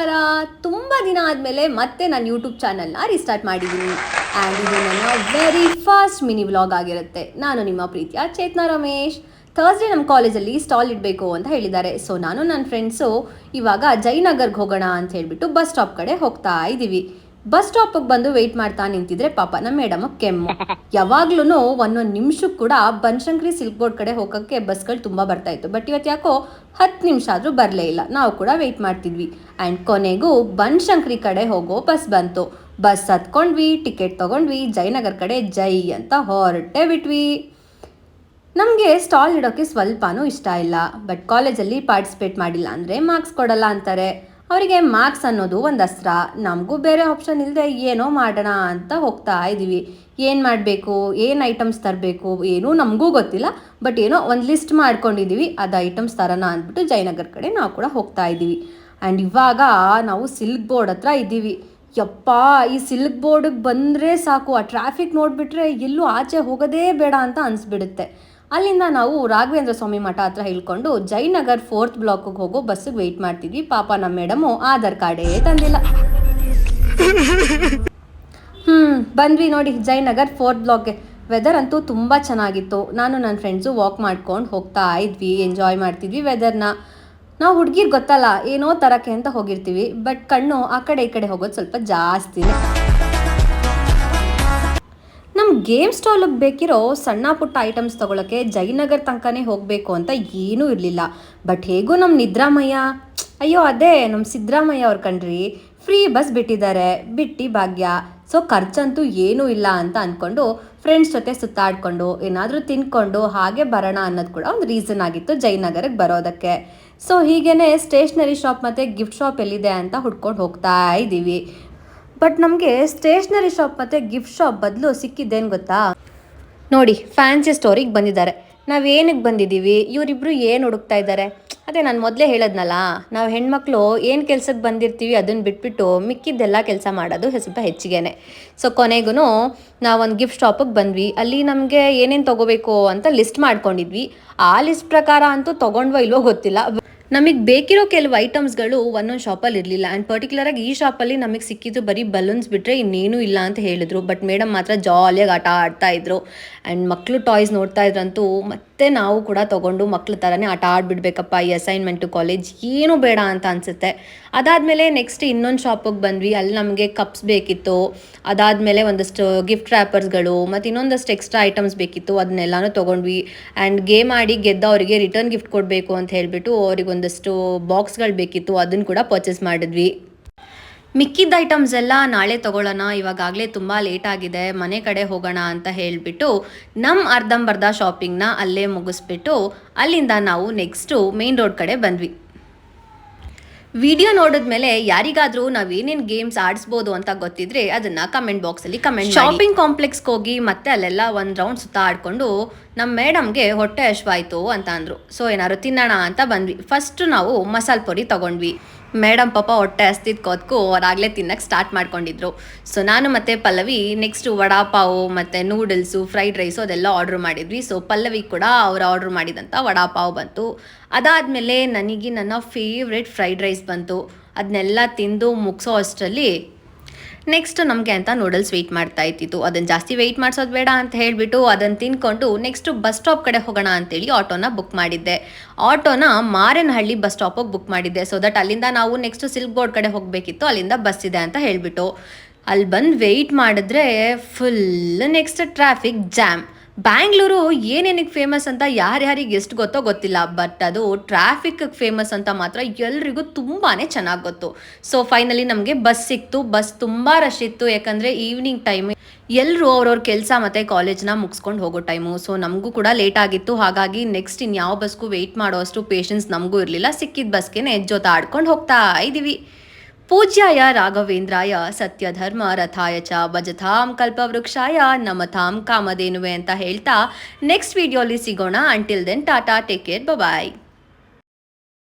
ನಮಸ್ಕಾರ. ತುಂಬ ದಿನ ಆದಮೇಲೆ ಮತ್ತೆ ನಾನು ಯೂಟ್ಯೂಬ್ ಚಾನಲ್ನ ರೀಸ್ಟಾರ್ಟ್ ಮಾಡಿದ್ದೀನಿ. ಆ್ಯಂಡ್ ಇದು ನನ್ನ ವೆರಿ ಫಾಸ್ಟ್ ಮಿನಿ ವ್ಲಾಗ್ ಆಗಿರುತ್ತೆ. ನಾನು ನಿಮ್ಮ ಪ್ರೀತಿಯ ಚೇತನಾ ರಮೇಶ್. ಥರ್ಸ್ಡೇ ನಮ್ಮ ಕಾಲೇಜಲ್ಲಿ ಸ್ಟಾಲ್ ಇಡಬೇಕು ಅಂತ ಹೇಳಿದ್ದಾರೆ. ಸೊ ನಾನು ನನ್ನ ಫ್ರೆಂಡ್ಸು ಇವಾಗ ಜಯನಗರ್ಗೆ ಹೋಗೋಣ ಅಂತ ಹೇಳಿಬಿಟ್ಟು ಬಸ್ ಸ್ಟಾಪ್ ಕಡೆ ಹೋಗ್ತಾ ಇದ್ದೀವಿ. ಬಸ್ ಸ್ಟಾಪಿಗೆ ಬಂದು ವೆಯ್ಟ್ ಮಾಡ್ತಾ ನಿಂತಿದ್ರೆ ಪಾಪ ನಮ್ಮ ಮೇಡಮ್ ಕೆಮ್ಮು. ಯಾವಾಗ್ಲೂ ಒಂದೊಂದು ನಿಮಿಷಕ್ಕೆ ಕೂಡ ಬನಶಂಕರಿ ಸಿಲ್ಕ್ ಬೋರ್ಡ್ ಕಡೆ ಹೋಗೋಕ್ಕೆ ಬಸ್ಗಳು ತುಂಬ ಬರ್ತಾ ಇತ್ತು. ಬಟ್ ಇವತ್ತು ಯಾಕೋ 10 ನಿಮಿಷ ಆದರೂ ಬರಲೇ ಇಲ್ಲ. ನಾವು ಕೂಡ ವೆಯ್ಟ್ ಮಾಡ್ತಿದ್ವಿ. ಆ್ಯಂಡ್ ಕೊನೆಗೂ ಬನಶಂಕರಿ ಕಡೆ ಹೋಗೋ ಬಸ್ ಬಂತು. ಬಸ್ ಹತ್ಕೊಂಡ್ವಿ, ಟಿಕೆಟ್ ತೊಗೊಂಡ್ವಿ, ಜಯನಗರ್ ಕಡೆ ಜೈ ಅಂತ ಹೊರಟೇ ಬಿಟ್ವಿ. ನಮಗೆ ಸ್ಟಾಲ್ ಇಡೋಕ್ಕೆ ಸ್ವಲ್ಪನೂ ಇಷ್ಟ ಇಲ್ಲ. ಬಟ್ ಕಾಲೇಜಲ್ಲಿ ಪಾರ್ಟಿಸಿಪೇಟ್ ಮಾಡಿಲ್ಲ ಅಂದರೆ ಮಾರ್ಕ್ಸ್ ಕೊಡಲ್ಲ ಅಂತಾರೆ. ಅವರಿಗೆ ಮಾರ್ಕ್ಸ್ ಅನ್ನೋದು ಒಂದು ಅಸ್ತ್ರ. ನಮಗೂ ಬೇರೆ ಆಪ್ಷನ್ ಇಲ್ಲದೆ ಏನೋ ಮಾಡೋಣ ಅಂತ ಹೋಗ್ತಾ ಇದ್ದೀವಿ. ಏನು ಮಾಡಬೇಕು, ಏನು ಐಟಮ್ಸ್ ತರಬೇಕು ಏನೂ ನಮಗೂ ಗೊತ್ತಿಲ್ಲ. ಬಟ್ ಏನೋ ಒಂದು ಲಿಸ್ಟ್ ಮಾಡ್ಕೊಂಡಿದ್ದೀವಿ, ಅದು ಐಟಮ್ಸ್ ತರೋಣ ಅಂದ್ಬಿಟ್ಟು ಜಯನಗರ್ ಕಡೆ ನಾವು ಕೂಡ ಹೋಗ್ತಾ ಇದ್ದೀವಿ. ಆ್ಯಂಡ್ ಇವಾಗ ನಾವು ಸಿಲ್ಕ್ ಬೋರ್ಡ್ ಹತ್ರ ಇದ್ದೀವಿ. ಯಪ್ಪ, ಈ ಸಿಲ್ಕ್ ಬೋರ್ಡಿಗೆ ಬಂದರೆ ಸಾಕು, ಆ ಟ್ರಾಫಿಕ್ ನೋಡಿಬಿಟ್ರೆ ಎಲ್ಲೂ ಆಚೆ ಹೋಗೋದೇ ಬೇಡ ಅಂತ ಅನಿಸ್ಬಿಡುತ್ತೆ. ಅಲ್ಲಿಂದ ನಾವು ರಾಘವೇಂದ್ರ ಸ್ವಾಮಿ ಮಠ ಹತ್ರ ಹೇಳ್ಕೊಂಡು ಜಯನಗರ್ 4th ಬ್ಲಾಕಿಗೆ ಹೋಗೋ ಬಸ್ಸಿಗೆ ವೆಯ್ಟ್ ಮಾಡ್ತಿದ್ವಿ. ಪಾಪ ನಮ್ಮ ಮೇಡಮು ಆಧಾರ್ ಕಾರ್ಡೇ ತಂದಿಲ್ಲ. ಬಂದ್ವಿ ನೋಡಿ ಜಯನಗರ್ 4th ಬ್ಲಾಕ್ಗೆ. ವೆದರ್ ಅಂತೂ ತುಂಬ ಚೆನ್ನಾಗಿತ್ತು. ನಾನು ನನ್ನ ಫ್ರೆಂಡ್ಸು ವಾಕ್ ಮಾಡ್ಕೊಂಡು ಹೋಗ್ತಾ ಇದ್ವಿ, ಎಂಜಾಯ್ ಮಾಡ್ತಿದ್ವಿ ವೆದರ್ನ. ನಾವು ಹುಡುಗಿರು ಗೊತ್ತಲ್ಲ, ಏನೋ ತರಕ್ಕೆ ಅಂತ ಹೋಗಿರ್ತೀವಿ. ಬಟ್ ಕಣ್ಣು ಆ ಕಡೆ ಈ ಕಡೆ ಹೋಗೋದು ಸ್ವಲ್ಪ ಜಾಸ್ತಿನೇ. ನಮ್ಮ ಗೇಮ್ ಸ್ಟಾಲಿಗೆ ಬೇಕಿರೋ ಸಣ್ಣ ಪುಟ್ಟ ಐಟಮ್ಸ್ ತೊಗೊಳಕ್ಕೆ ಜಯನಗರ್ ತನಕನೇ ಹೋಗಬೇಕು ಅಂತ ಏನೂ ಇರಲಿಲ್ಲ. ಬಟ್ ಹೇಗೂ ನಮ್ಮ ನಿದ್ರಾಮಯ್ಯ, ಅಯ್ಯೋ ಅದೇ ನಮ್ಮ ಸಿದ್ದರಾಮಯ್ಯ ಅವ್ರು ಕಣ್ರಿ, ಫ್ರೀ ಬಸ್ ಬಿಟ್ಟಿದ್ದಾರೆ, ಬಿಟ್ಟು ಭಾಗ್ಯ. ಸೊ ಖರ್ಚಂತೂ ಏನೂ ಇಲ್ಲ ಅಂತ ಅಂದ್ಕೊಂಡು ಫ್ರೆಂಡ್ಸ್ ಜೊತೆ ಸುತ್ತಾಡ್ಕೊಂಡು ಏನಾದರೂ ತಿನ್ಕೊಂಡು ಹಾಗೆ ಬರೋಣ ಅನ್ನೋದು ಕೂಡ ಒಂದು ರೀಸನ್ ಆಗಿತ್ತು ಜಯನಗರ್ಗೆ ಬರೋದಕ್ಕೆ. ಸೊ ಹೀಗೇ ಸ್ಟೇಷ್ನರಿ ಶಾಪ್ ಮತ್ತು ಗಿಫ್ಟ್ ಶಾಪ್ ಎಲ್ಲಿದೆ ಅಂತ ಹುಡ್ಕೊಂಡು ಹೋಗ್ತಾ ಇದ್ದೀವಿ. ಬಟ್ ನಮಗೆ ಸ್ಟೇಷ್ನರಿ ಶಾಪ್ ಮತ್ತು ಗಿಫ್ಟ್ ಶಾಪ್ ಬದಲು ಸಿಕ್ಕಿದ್ದೇನು ಗೊತ್ತಾ? ನೋಡಿ, ಫ್ಯಾನ್ಸಿ ಸ್ಟೋರಿಗೆ ಬಂದಿದ್ದಾರೆ. ನಾವೇನಕ್ಕೆ ಬಂದಿದ್ದೀವಿ, ಇವರಿಬ್ಬರು ಏನು ಹುಡುಕ್ತಾ ಇದ್ದಾರೆ? ಅದೇ ನಾನು ಮೊದಲೇ ಹೇಳದ್ನಲ್ಲ, ನಾವು ಹೆಣ್ಮಕ್ಳು ಏನು ಕೆಲ್ಸಕ್ಕೆ ಬಂದಿರ್ತೀವಿ ಅದನ್ನು ಬಿಟ್ಬಿಟ್ಟು ಮಿಕ್ಕಿದ್ದೆಲ್ಲ ಕೆಲಸ ಮಾಡೋದು ಸ್ವಲ್ಪ ಹೆಚ್ಚಿಗೆನೆ. ಸೊ ಕೊನೆಗೂ ನಾವೊಂದು ಗಿಫ್ಟ್ ಶಾಪಿಗೆ ಬಂದ್ವಿ. ಅಲ್ಲಿ ನಮಗೆ ಏನೇನು ತೊಗೋಬೇಕು ಅಂತ ಲಿಸ್ಟ್ ಮಾಡ್ಕೊಂಡಿದ್ವಿ. ಆ ಲಿಸ್ಟ್ ಪ್ರಕಾರ ಅಂತೂ ತೊಗೊಂಡ್ವೋ ಇಲ್ವೋ ಗೊತ್ತಿಲ್ಲ. ನಮಗೆ ಬೇಕಿರೋ ಕೆಲವು ಐಟಮ್ಸ್ಗಳು ಒಂದೊಂದು ಶಾಪಲ್ಲಿ ಇರಲಿಲ್ಲ. ಆ್ಯಂಡ್ ಪರ್ಟಿಕ್ಯುಲರಾಗಿ ಈ ಶಾಪಲ್ಲಿ ನಮಗೆ ಸಿಕ್ಕಿದ್ದು ಬರೀ ಬಲೂನ್ಸ್ ಬಿಟ್ಟರೆ ಇನ್ನೇನೂ ಇಲ್ಲ ಅಂತ ಹೇಳಿದ್ರು. ಬಟ್ ಮೇಡಮ್ ಮಾತ್ರ ಜಾಲಿಯಾಗಿ ಆಟ ಆಡ್ತಾಯಿದ್ರು. ಆ್ಯಂಡ್ ಮಕ್ಕಳು ಟಾಯ್ಸ್ ನೋಡ್ತಾ ಇದ್ರಂತೂ ಮತ್ತೆ ನಾವು ಕೂಡ ತೊಗೊಂಡು ಮಕ್ಳ ಥರನೇ ಆಟ ಆಡ್ಬಿಡ್ಬೇಕಪ್ಪ, ಈ ಅಸೈನ್ಮೆಂಟು ಕಾಲೇಜ್ ಏನೂ ಬೇಡ ಅಂತ ಅನಿಸುತ್ತೆ. ಅದಾದಮೇಲೆ ನೆಕ್ಸ್ಟ್ ಇನ್ನೊಂದು ಶಾಪಿಗೆ ಬಂದ್ವಿ. ಅಲ್ಲಿ ನಮಗೆ ಕಪ್ಸ್ ಬೇಕಿತ್ತು. ಅದಾದಮೇಲೆ ಒಂದಷ್ಟು ಗಿಫ್ಟ್ ರ್ಯಾಪರ್ಸ್ಗಳು ಮತ್ತು ಇನ್ನೊಂದಷ್ಟು ಎಕ್ಸ್ಟ್ರಾ ಐಟಮ್ಸ್ ಬೇಕಿತ್ತು. ಅದನ್ನೆಲ್ಲನೂ ತೊಗೊಂಡ್ವಿ. ಆ್ಯಂಡ್ ಗೇಮ್ ಆಡಿ ಗೆದ್ದವರಿಗೆ ರಿಟರ್ನ್ ಗಿಫ್ಟ್ ಕೊಡಬೇಕು ಅಂತ ಹೇಳಿಬಿಟ್ಟು ಅವರಿಗೊಂದಷ್ಟು ಬಾಕ್ಸ್ಗಳು ಬೇಕಿತ್ತು. ಅದನ್ನು ಕೂಡ ಪರ್ಚೇಸ್ ಮಾಡಿದ್ವಿ. ಮಿಕ್ಕಿದ್ದ ಐಟಮ್ಸ್ ಎಲ್ಲ ನಾಳೆ ತೊಗೊಳ್ಳೋಣ, ಇವಾಗಲೇ ತುಂಬ ಲೇಟ್ ಆಗಿದೆ, ಮನೆ ಕಡೆ ಹೋಗೋಣ ಅಂತ ಹೇಳಿಬಿಟ್ಟು ನಮ್ಮ ಅರ್ಧಂಬರ್ಧ ಶಾಪಿಂಗ್ನ ಅಲ್ಲೇ ಮುಗಿಸ್ಬಿಟ್ಟು ಅಲ್ಲಿಂದ ನಾವು ನೆಕ್ಸ್ಟು ಮೇನ್ ರೋಡ್ ಕಡೆ ಬಂದ್ವಿ. ವಿಡಿಯೋ ನೋಡಿದ್ಮೇಲೆ ಯಾರಿಗಾದರೂ ನಾವೇನೇನು ಗೇಮ್ಸ್ ಆಡಿಸ್ಬೋದು ಅಂತ ಗೊತ್ತಿದ್ರೆ ಅದನ್ನು ಕಮೆಂಟ್ ಬಾಕ್ಸಲ್ಲಿ ಕಮೆಂಟ್. ಶಾಪಿಂಗ್ ಕಾಂಪ್ಲೆಕ್ಸ್ಗೆ ಹೋಗಿ ಮತ್ತೆ ಅಲ್ಲೆಲ್ಲ ಒಂದು ರೌಂಡ್ ಸುತ್ತಾಡಿಕೊಂಡು ನಮ್ಮ ಮೇಡಮ್ಗೆ ಹೊಟ್ಟೆ ಹಶ್ವಾಯಿತು ಅಂತ ಅಂದರು. ಸೊ ಏನಾದ್ರು ತಿನ್ನೋಣ ಅಂತ ಬಂದ್ವಿ. ಫಸ್ಟು ನಾವು ಮಸಾಲೆ ಪುರಿ ತೊಗೊಂಡ್ವಿ. ಮೇಡಮ್ ಪಾಪ ಹೊಟ್ಟೆ ಹಸ್ತಿದ್ಕೋದ್ಕು ಅವರಾಗಲೇ ತಿನ್ನಕ್ಕೆ ಸ್ಟಾರ್ಟ್ ಮಾಡ್ಕೊಂಡಿದ್ರು. ಸೊ ನಾನು ಮತ್ತು ಪಲ್ಲವಿ ನೆಕ್ಸ್ಟು ವಡಾಪಾವು ಮತ್ತು ನೂಡಲ್ಸು, ಫ್ರೈಡ್ ರೈಸು ಅದೆಲ್ಲ ಆರ್ಡ್ರ್ ಮಾಡಿದ್ವಿ. ಸೊ ಪಲ್ಲವಿ ಕೂಡ ಅವ್ರು ಆರ್ಡ್ರ್ ಮಾಡಿದಂಥ ವಡಾಪಾವು ಬಂತು. ಅದಾದಮೇಲೆ ನನಗೆ ನನ್ನ ಫೇವ್ರೆಟ್ ಫ್ರೈಡ್ ರೈಸ್ ಬಂತು. ಅದನ್ನೆಲ್ಲ ತಿಂದು ಮುಗಿಸೋ ಅಷ್ಟರಲ್ಲಿ ನೆಕ್ಸ್ಟ್ ನಮಗೆ ಅಂತ ನೂಡಲ್ಸ್ ವೆಯ್ಟ್ ಮಾಡ್ತಾ ಇತ್ತಿತ್ತು. ಅದನ್ನು ಜಾಸ್ತಿ ವೆಯ್ಟ್ ಮಾಡಿಸೋದು ಬೇಡ ಅಂತ ಹೇಳಿಬಿಟ್ಟು ಅದನ್ನು ತಿನ್ಕೊಂಡು ನೆಕ್ಸ್ಟು ಬಸ್ ಸ್ಟಾಪ್ ಕಡೆ ಹೋಗೋಣ ಅಂತೇಳಿ ಆಟೋನ ಬುಕ್ ಮಾಡಿದ್ದೆ. ಆಟೋನ ಮಾರೇನಹಳ್ಳಿ ಬಸ್ ಸ್ಟಾಪಿಗೆ ಬುಕ್ ಮಾಡಿದ್ದೆ. ಸೊ ದಟ್ ಅಲ್ಲಿಂದ ನಾವು ನೆಕ್ಸ್ಟು ಸಿಲ್ಕ್ ಬೋರ್ಡ್ ಕಡೆ ಹೋಗಬೇಕಿತ್ತು. ಅಲ್ಲಿಂದ ಬಸ್ ಇದೆ ಅಂತ ಹೇಳಿಬಿಟ್ಟು ಅಲ್ಲಿ ಬಂದು ವೆಯ್ಟ್ ಮಾಡಿದ್ರೆ full next traffic jam. Bangalore ಏನೇನಿಗೆ ಫೇಮಸ್ ಅಂತ ಯಾರ್ಯಾರಿಗೆ ಎಷ್ಟು ಗೊತ್ತೋ ಗೊತ್ತಿಲ್ಲ. ಬಟ್ ಅದು ಟ್ರಾಫಿಕ್ಗೆ ಫೇಮಸ್ ಅಂತ ಮಾತ್ರ ಎಲ್ರಿಗೂ ತುಂಬಾ ಚೆನ್ನಾಗಿ ಗೊತ್ತು. ಸೊ ಫೈನಲಿ ನಮಗೆ ಬಸ್ ಸಿಕ್ತು. ಬಸ್ ತುಂಬ ರಶ್ ಇತ್ತು, ಯಾಕಂದರೆ ಈವ್ನಿಂಗ್ ಟೈಮ್ ಎಲ್ಲರೂ ಅವ್ರವ್ರ ಕೆಲಸ ಮತ್ತು ಕಾಲೇಜ್ನ ಮುಗಿಸ್ಕೊಂಡು ಹೋಗೋ ಟೈಮು. ಸೊ ನಮಗೂ ಕೂಡ ಲೇಟ್ ಆಗಿತ್ತು. ಹಾಗಾಗಿ ನೆಕ್ಸ್ಟ್ ಇನ್ಯಾವ ಬಸ್ಗೂ ವೆಯ್ಟ್ ಮಾಡೋ ಅಷ್ಟು ಪೇಷನ್ಸ್ ನಮಗೂ ಇರಲಿಲ್ಲ. ಸಿಕ್ಕಿದ ಬಸ್ಗೆ ಜೊತಾಡ್ಕೊಂಡು ಹೋಗ್ತಾ ಇದ್ದೀವಿ. ಪೂಜ್ಯಾಯ ರಾಘವೇಂದ್ರಾಯ ಸತ್ಯಧರ್ಮ ರಥಾಯ ಚ ಭಜತಾಂ ಕಲ್ಪವೃಕ್ಷಾಯ ನಮತಾಂ ಕಾಮಧೇನುವೆ ಅಂತ ಹೇಳ್ತಾ ನೆಕ್ಸ್ಟ್ ವಿಡಿಯೋಲಿ ಸಿಗೋಣ. Until then ta ta, take care, ಬಾಯ್.